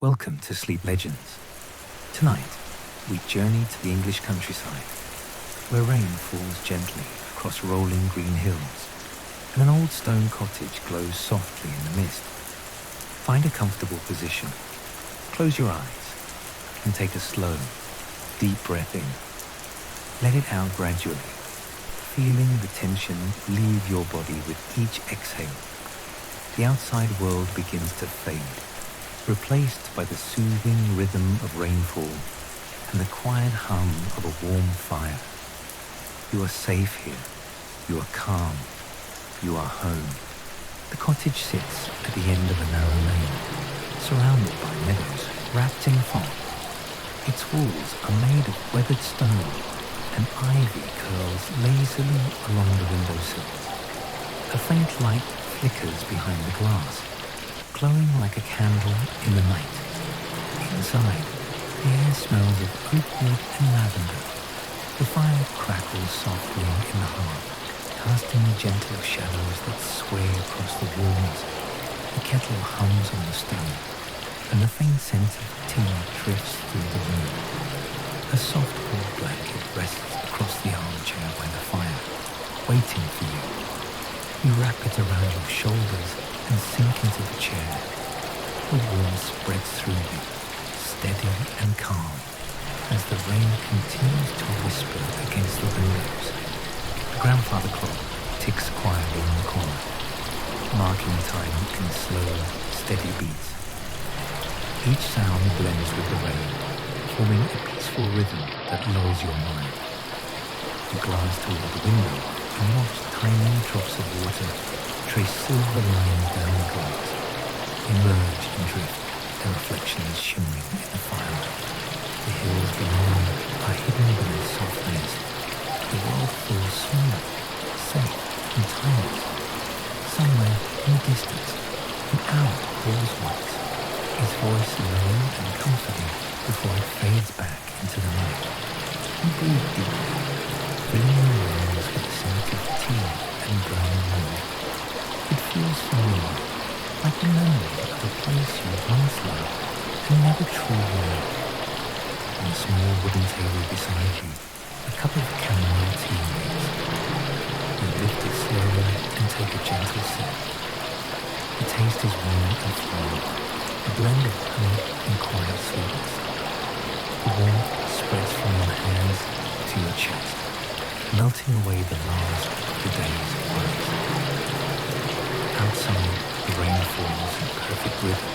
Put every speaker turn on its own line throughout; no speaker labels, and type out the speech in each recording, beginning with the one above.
Welcome to Sleep Legends. Tonight, we journey to the English countryside, where rain falls gently across rolling green hills, and an old stone cottage glows softly in the mist. Find a comfortable position, close your eyes, and take a slow, deep breath in. Let it out gradually, feeling the tension leave your body with each exhale. The outside world begins to fade, replaced by the soothing rhythm of rainfall and the quiet hum of a warm fire. You are safe here. You are calm. You are home. The cottage sits at the end of a narrow lane, surrounded by meadows wrapped in fog. Its walls are made of weathered stone, and ivy curls lazily along the windowsills. A faint light flickers behind the glass, glowing like a candle in the night. Inside, the air smells of oak wood and lavender. The fire crackles softly in the hearth, casting gentle shadows that sway across the walls. The kettle hums on the stove, and the faint scent of tea drifts through the room. A soft wool blanket rests across the armchair by the fire, waiting for you. You wrap it around your shoulders and sink into the chair. The warmth spreads through you, steady and calm, as the rain continues to whisper against the windows. The grandfather clock ticks quietly in the corner, marking time in slow, steady beats. Each sound blends with the rain, forming a peaceful rhythm that lulls your mind. You glance toward the window and watch tiny drops of water trace silver lines down the glass, emerge and drift, their reflections shimmering in the firelight. The hills below are hidden beneath soft mist. The world feels small, safe, and timeless. Somewhere in the distance, an owl calls once, his voice low and comforting before it fades back into the night. You breathe deeply, filling your lungs with the scent of tea and burning wood. It feels familiar, like the memory of a place you once loved and never truly left. On a small wooden table beside you, a cup of chamomile tea waits. You lift it slowly and take a gentle sip. The taste is warm and floral, a blend of honey and quiet sweetness. The warmth spreads from your hands to your chest, melting away the last of the day's worries. Outside, the rain falls in perfect rhythm,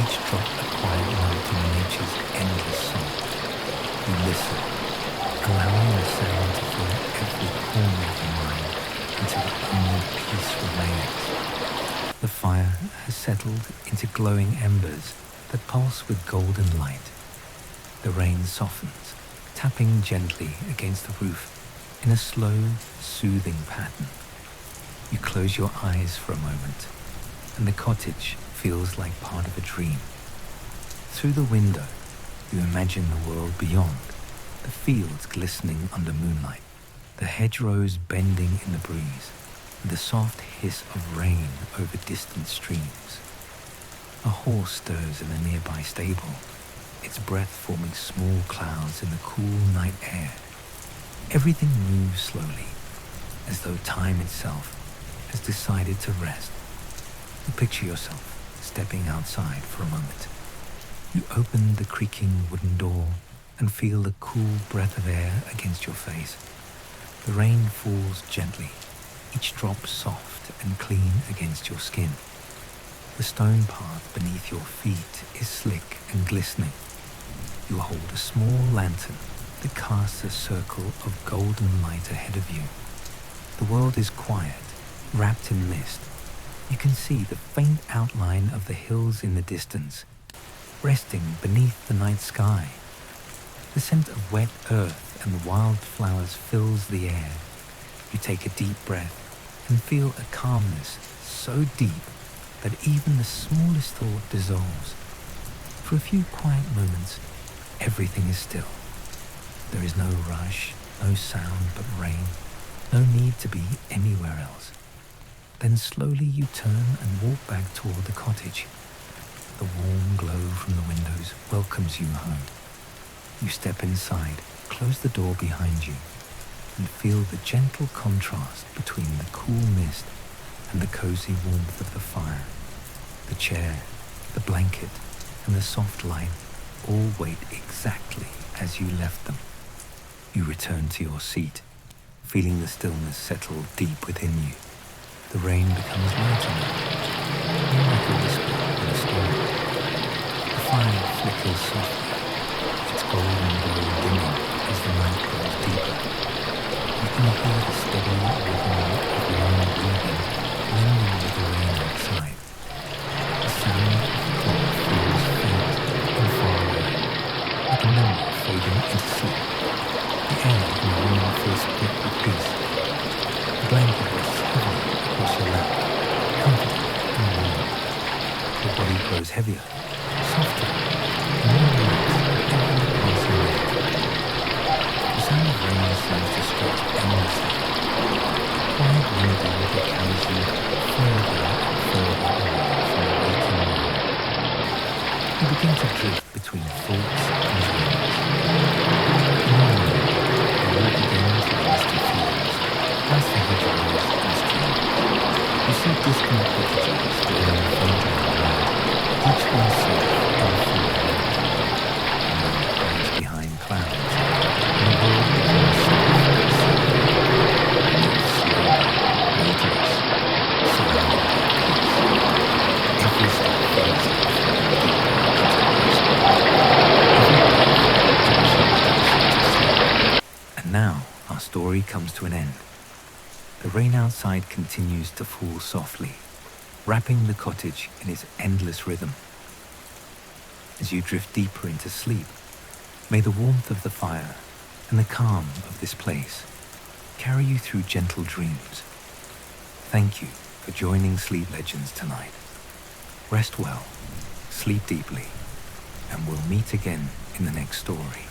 each drop a quiet note in nature's endless song. You listen, allowing the sound to fill every corner of your mind until only peace remains. The fire has settled into glowing embers that pulse with golden light. The rain softens, tapping gently against the roof in a slow, soothing pattern. You close your eyes for a moment, and the cottage feels like part of a dream. Through the window, you imagine the world beyond, the fields glistening under moonlight, the hedgerows bending in the breeze, and the soft hiss of rain over distant streams. A horse stirs in a nearby stable, its breath forming small clouds in the cool night air. Everything moves slowly, as though time itself has decided to rest. You picture yourself stepping outside for a moment. You open the creaking wooden door and feel the cool breath of air against your face. The rain falls gently, each drop soft and clean against your skin. The stone path beneath your feet is slick and glistening. You hold a small lantern that casts a circle of golden light ahead of you. The world is quiet, wrapped in mist. You can see the faint outline of the hills in the distance, resting beneath the night sky. The scent of wet earth and wildflowers fills the air. You take a deep breath and feel a calmness so deep that even the smallest thought dissolves. For a few quiet moments, everything is still. There is no rush, no sound but rain, no need to be anywhere else. Then slowly you turn and walk back toward the cottage. The warm glow from the welcomes you home. You step inside, close the door behind you, and feel the gentle contrast between the cool mist and the cozy warmth of the fire. The chair, the blanket, and the soft light all wait exactly as you left them. You return to your seat, feeling the stillness settle deep within you. The rain becomes lighter now, more like a whisper in a storm. The fire flickers softly, its golden glow dimming as the night grows deeper. You can hear the steady rhythm of long breathing blending with the rain outside. The sound of the clock feels faint and far away, like a memory fading into sleep. The air in the room feels split with peace. The blanket rests heavily across your lap, comforting and warm. Your body grows heavier, softer, and more relaxed with every passing minute. The sound of rain seems to stretch endlessly. Quiet melody that carries you further and further away from the waking world. You begin to drift between thoughts and dreams. You walk again to the misty fields, past the hedgerows and streams. You see distant cottages glowing faintly around, each one safe and full of light. The moon hides behind clouds, and the world becomes soft and silver. Weightless, surrounded by peace. Every step feels like falling deeper into rest. And now our story comes to an end. The rain outside continues to fall softly, wrapping the cottage in its endless rhythm. As you drift deeper into sleep, may the warmth of the fire and the calm of this place carry you through gentle dreams. Thank you for joining Sleep Legends tonight. Rest well, sleep deeply, and we'll meet again in the next story.